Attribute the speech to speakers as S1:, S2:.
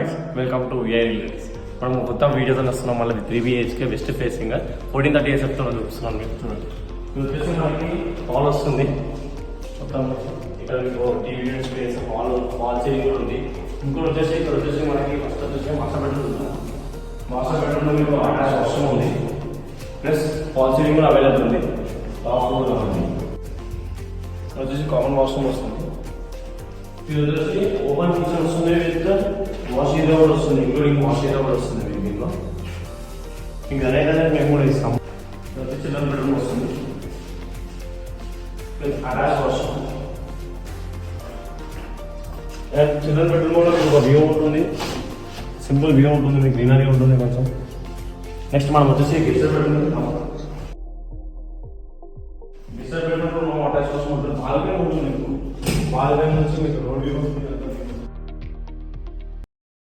S1: Guys, welcome to AI relateds. మనం కొత్త వీడియోతో వస్తున్నాం మళ్ళీ 3 BHK వెస్ట్ ఫేసింగ్ 1430 చెప్తున్నాం చూపిస్తున్నాం మీకు. చూడండి, ఇది వచ్చేసి మనకి హాల్ వస్తుంది మొత్తం. ఇక్కడ మీకు TV unit space, hall ceiling కూడా ఉంది. ఇంకోటి వచ్చేసి ఇక్కడ వచ్చేసి మనకి ఫస్ట్ వచ్చేసి మాస్టర్ బెడ్రూమ్ ఉంది. మాస్టర్ బెడ్రూమ్లో మీకు అటాచ్ వాష్రూమ్ ఉంది, ప్లస్ హాల్ సీలింగ్ కూడా అవైలబుల్ ఉంది. టాప్ ఫ్లోర్ కూడా ఉంది. ఇక్కడ వచ్చేసి కామన్ వాష్రూమ్ వస్తుంది. ఇది వచ్చేసి ఓపెన్ కిచెన్ వస్తుంది, విత్ వాష్ ఏరియా కూడా వస్తుంది, ఇంక్లూడింగ్ వాష్ ఏరియా కూడా వస్తుంది మీకు దీంట్లో. ఇంకా అదే మేము కూడా ఇస్తాము. చిల్డ్రన్ బెడ్రూమ్ వస్తుంది, అటాచ్ వాష్రూమ్. చిల్డ్రన్ బెడ్రూమ్ కూడా మీకు ఒక వ్యూ ఉంటుంది, సింపుల్ వ్యూ ఉంటుంది, మీకు గ్రీనరీ ఉంటుంది కొంచెం. నెక్స్ట్ మనం వచ్చేసి గెస్టర్ బెడ్రూమ్ వెళ్తాము. గెస్టర్ బెడ్రూమ్ అటాచ్ వాష్రూమ్ ఉంటుంది, బాల్కనీ ఉంటుంది మీకు. బాల్కనీ నుంచి